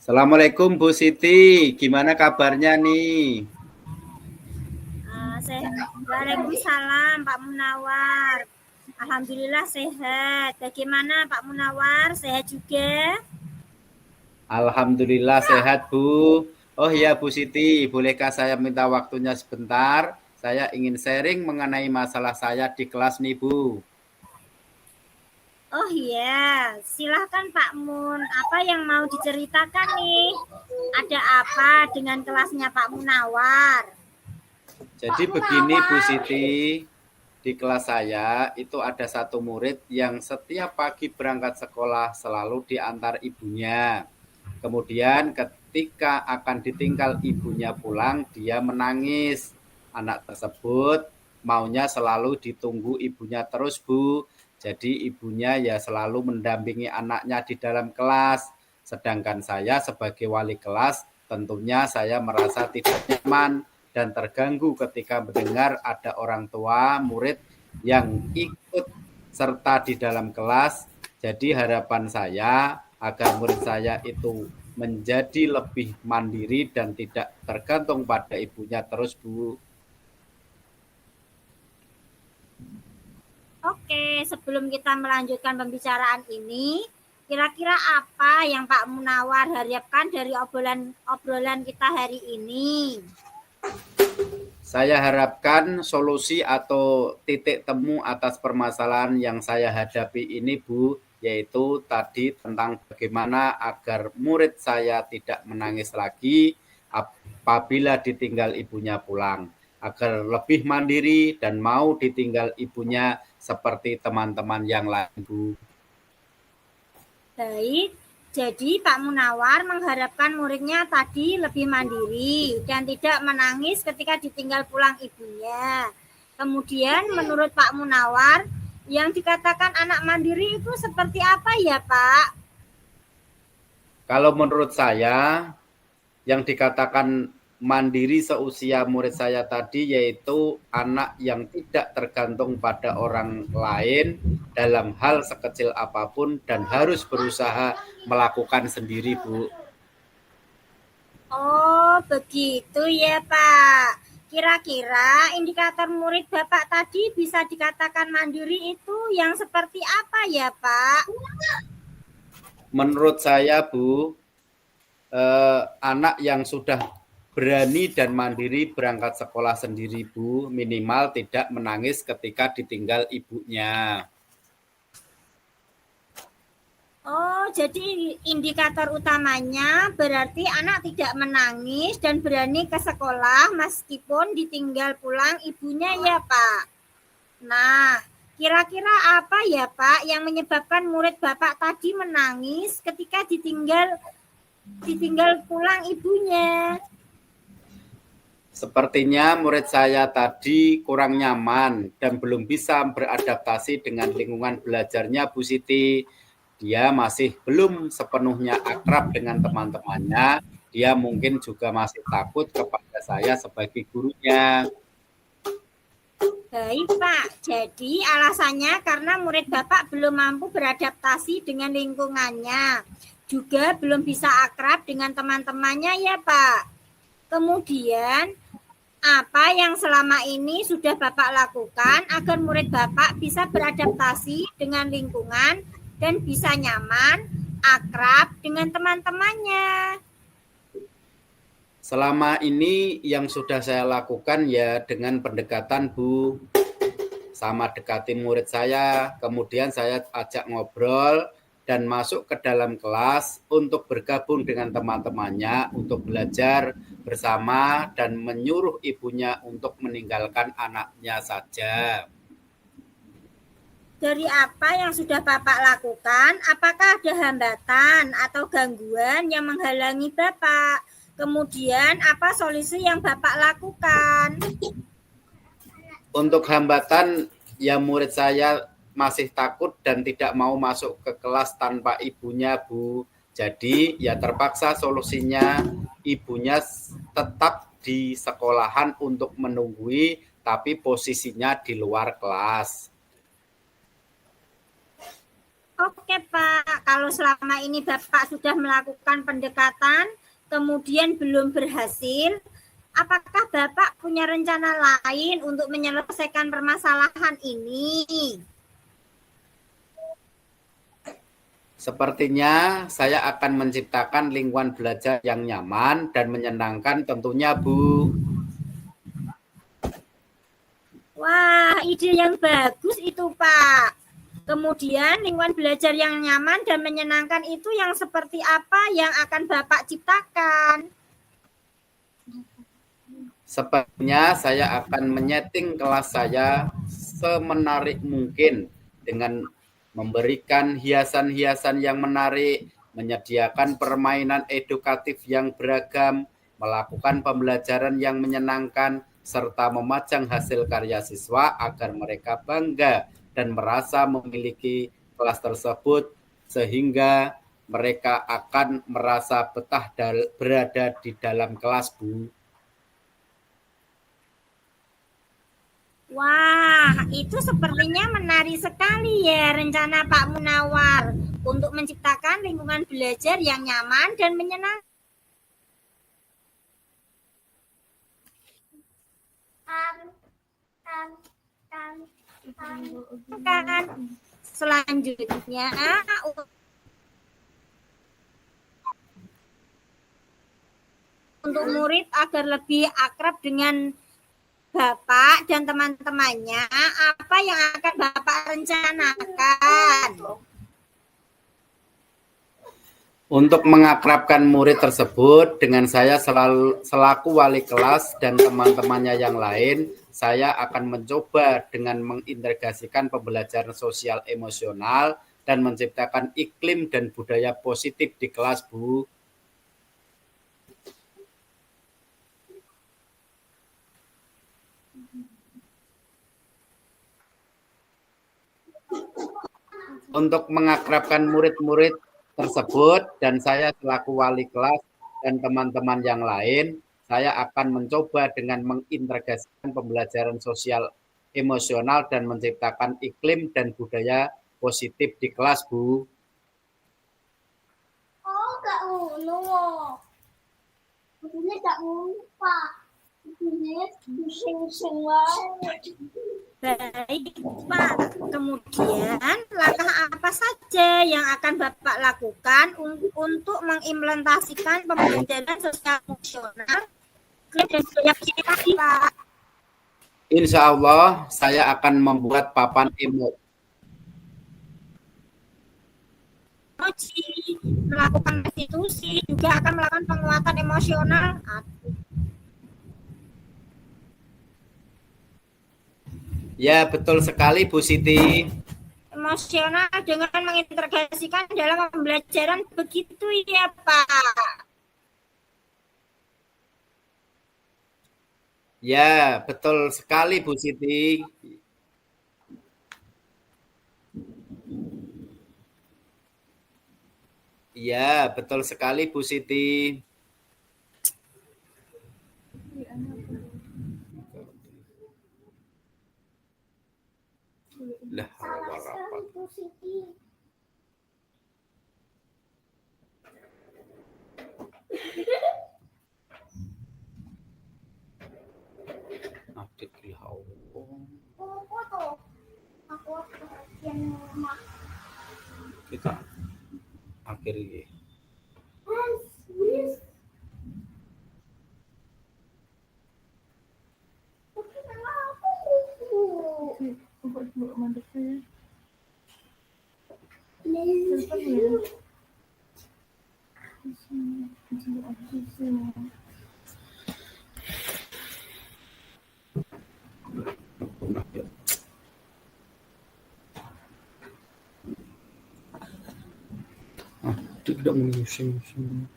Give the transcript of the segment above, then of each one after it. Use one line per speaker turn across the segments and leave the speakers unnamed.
Assalamualaikum Bu Siti, gimana kabarnya nih?
Waalaikumsalam Pak Munawar. Alhamdulillah sehat. Bagaimana Pak Munawar? Sehat juga?
Alhamdulillah sehat Bu. Oh iya Bu Siti, bolehkah saya minta waktunya sebentar? Saya ingin sharing mengenai masalah saya di kelas nih Bu.
Oh iya, silahkan Pak Mun. Apa yang mau diceritakan nih? Ada apa dengan kelasnya Pak Munawar?
Jadi begini Bu Siti, di kelas saya itu ada satu murid yang setiap pagi berangkat sekolah selalu diantar ibunya. Kemudian ketika akan ditinggal ibunya pulang, dia menangis. Anak tersebut maunya selalu ditunggu ibunya terus, Bu. Jadi ibunya ya selalu mendampingi anaknya di dalam kelas. Sedangkan saya sebagai wali kelas, tentunya saya merasa tidak nyaman dan terganggu ketika mendengar ada orang tua murid yang ikut serta di dalam kelas. Jadi harapan saya agar murid saya itu menjadi lebih mandiri dan tidak tergantung pada ibunya terus, Bu.
Oke, sebelum kita melanjutkan pembicaraan ini, kira-kira apa yang Pak Munawar harapkan dari obrolan kita hari ini?
Saya harapkan solusi atau titik temu atas permasalahan yang saya hadapi ini, Bu, yaitu tadi tentang bagaimana agar murid saya tidak menangis lagi apabila ditinggal ibunya pulang, agar lebih mandiri dan mau ditinggal ibunya seperti teman-teman yang lain, Bu.
Baik, jadi Pak Munawar mengharapkan muridnya tadi lebih mandiri dan tidak menangis ketika ditinggal pulang ibunya. Kemudian menurut Pak Munawar, yang dikatakan anak mandiri itu seperti apa ya Pak?
Kalau menurut saya, yang dikatakan mandiri seusia murid saya tadi yaitu anak yang tidak tergantung pada orang lain dalam hal sekecil apapun dan harus berusaha melakukan sendiri, Bu.
Oh, begitu ya Pak. Kira-kira indikator murid Bapak tadi bisa dikatakan mandiri itu yang seperti apa ya Pak?
Menurut saya, Bu, anak yang sudah berani dan mandiri berangkat sekolah sendiri, Bu, minimal tidak menangis ketika ditinggal ibunya.
Oh, jadi indikator utamanya berarti anak tidak menangis dan berani ke sekolah meskipun ditinggal pulang ibunya ya Pak. Nah, kira-kira apa ya Pak yang menyebabkan murid Bapak tadi menangis ketika ditinggal pulang ibunya?
Sepertinya murid saya tadi kurang nyaman dan belum bisa beradaptasi dengan lingkungan belajarnya, Bu Siti. Dia masih belum sepenuhnya akrab dengan teman-temannya. Dia mungkin juga masih takut kepada saya sebagai gurunya.
Baik Pak, jadi alasannya karena murid Bapak belum mampu beradaptasi dengan lingkungannya. Juga belum bisa akrab dengan teman-temannya ya Pak. Kemudian, apa yang selama ini sudah Bapak lakukan agar murid Bapak bisa beradaptasi dengan lingkungan dan bisa nyaman, akrab dengan teman-temannya?
Selama ini yang sudah saya lakukan ya dengan pendekatan, Bu, sama dekati murid saya, kemudian saya ajak ngobrol dan masuk ke dalam kelas untuk bergabung dengan teman-temannya untuk belajar bersama dan menyuruh ibunya untuk meninggalkan anaknya saja.
Dari apa yang sudah Bapak lakukan, apakah ada hambatan atau gangguan yang menghalangi Bapak? Kemudian apa solusi yang Bapak lakukan?
Untuk hambatan, ya murid saya masih takut dan tidak mau masuk ke kelas tanpa ibunya, Bu. Jadi ya terpaksa solusinya ibunya tetap di sekolahan untuk menunggui, tapi posisinya di luar kelas.
Oke Pak, kalau selama ini Bapak sudah melakukan pendekatan, kemudian belum berhasil, apakah Bapak punya rencana lain untuk menyelesaikan permasalahan ini?
Sepertinya saya akan menciptakan lingkungan belajar yang nyaman dan menyenangkan tentunya, Bu.
Wah, ide yang bagus itu Pak. Kemudian lingkungan belajar yang nyaman dan menyenangkan itu yang seperti apa yang akan Bapak ciptakan?
Sepertinya saya akan menyeting kelas saya semenarik mungkin dengan memberikan hiasan-hiasan yang menarik, menyediakan permainan edukatif yang beragam, melakukan pembelajaran yang menyenangkan, serta memajang hasil karya siswa agar mereka bangga dan merasa memiliki kelas tersebut sehingga mereka akan merasa betah berada di dalam kelas, Bu.
Wah, itu sepertinya menarik sekali ya rencana Pak Munawar untuk menciptakan lingkungan belajar yang nyaman dan menyenangkan. Selanjutnya untuk murid agar lebih akrab dengan Bapak dan teman-temannya, apa yang akan Bapak rencanakan?
Untuk mengakrabkan murid tersebut dengan saya selaku wali kelas dan teman-temannya yang lain, saya akan mencoba dengan mengintegrasikan pembelajaran sosial emosional dan menciptakan iklim dan budaya positif di kelas, Bu. Untuk mengakrabkan murid-murid tersebut dan saya selaku wali kelas dan teman-teman yang lain, saya akan mencoba dengan mengintegrasikan pembelajaran sosial emosional dan menciptakan iklim dan budaya positif di kelas, Bu.
Oh, gak ngono. Maksudnya gak ngono, Pak. Maksudnya pusing-pusing wae.
Baik, Pak. Kemudian, langkah apa saja yang akan Bapak lakukan untuk mengimplementasikan pembelajaran sosial emosional dan budaya positif, Pak?
Insya Allah, saya akan membuat papan emoji,
melakukan restitusi, juga akan melakukan penguatan emosional.
Ya, betul sekali, Bu Siti.
Emosional dengan mengintegrasikan dalam pembelajaran, begitu ya, Pak?
Ya, betul sekali, Bu Siti. Ya, betul sekali, Bu Siti. Lah,
Sekali positif.
Adik lau.
Apa tuh? Aku perhatian rumah.
Kita akhirnya.
Wis.
Tidak musim-musim.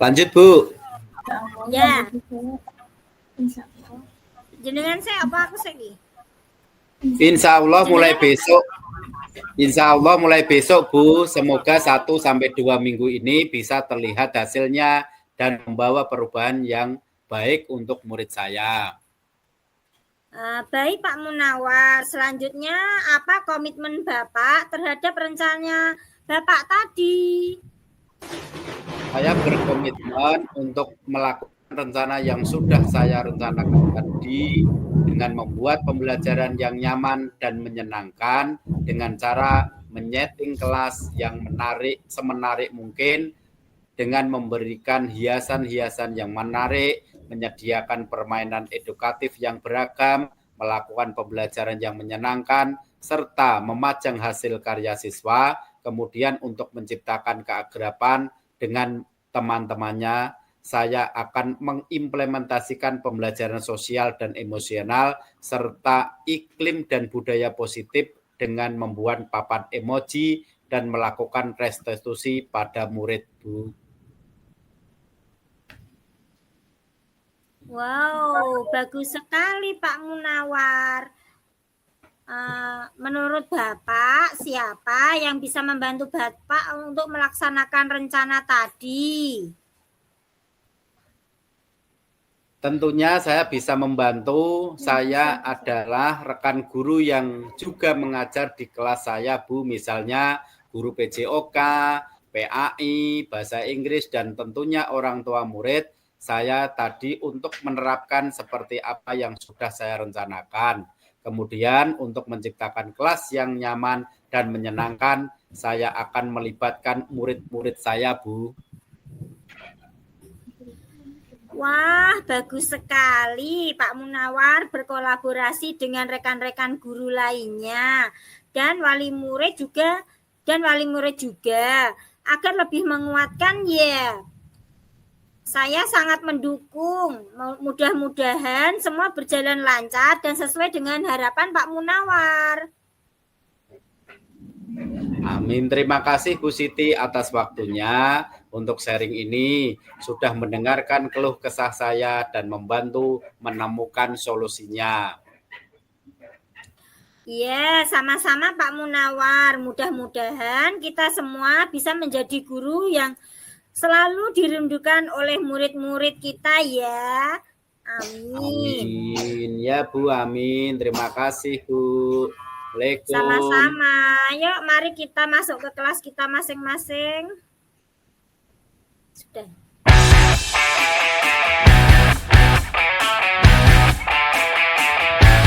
Lanjut, Bu.
Ya. Jenengan saya apa aku lagi?
Insya Allah mulai besok, Bu. Semoga 1-2 minggu ini bisa terlihat hasilnya dan membawa perubahan yang baik untuk murid saya.
Baik Pak Munawar, selanjutnya apa komitmen Bapak terhadap rencana Bapak tadi?
Saya berkomitmen untuk melakukan rencana yang sudah saya rencanakan tadi dengan membuat pembelajaran yang nyaman dan menyenangkan dengan cara menyeting kelas yang menarik semenarik mungkin dengan memberikan hiasan-hiasan yang menarik, menyediakan permainan edukatif yang beragam, melakukan pembelajaran yang menyenangkan, serta memajang hasil karya siswa, kemudian untuk menciptakan keakraban dengan teman-temannya. Saya akan mengimplementasikan pembelajaran sosial dan emosional serta iklim dan budaya positif dengan membuat papan emoji dan melakukan restitusi pada murid, Bu.
Wow, bagus sekali Pak Munawar. Menurut Bapak, siapa yang bisa membantu Bapak untuk melaksanakan rencana tadi?
Tentunya saya bisa membantu. Saya adalah rekan guru yang juga mengajar di kelas saya, Bu. Misalnya guru PJOK, PAI, Bahasa Inggris, dan tentunya orang tua murid. Saya tadi untuk menerapkan seperti apa yang sudah saya rencanakan. Kemudian untuk menciptakan kelas yang nyaman dan menyenangkan, saya akan melibatkan murid-murid saya, Bu.
Wah, bagus sekali Pak Munawar berkolaborasi dengan rekan-rekan guru lainnya dan wali murid juga agar lebih menguatkan ya. Saya sangat mendukung. Mudah-mudahan semua berjalan lancar dan sesuai dengan harapan Pak Munawar.
Amin. Terima kasih Bu Siti atas waktunya untuk sharing ini. Sudah mendengarkan keluh kesah saya dan membantu menemukan solusinya.
Iya, sama-sama Pak Munawar. Mudah-mudahan kita semua bisa menjadi guru yang selalu dirindukan oleh murid-murid kita ya. Amin.
Amin. Ya Bu, amin. Terima kasih Bu. Assalamualaikum.
Sama-sama. Yuk mari kita masuk ke kelas kita masing-masing. Sudah.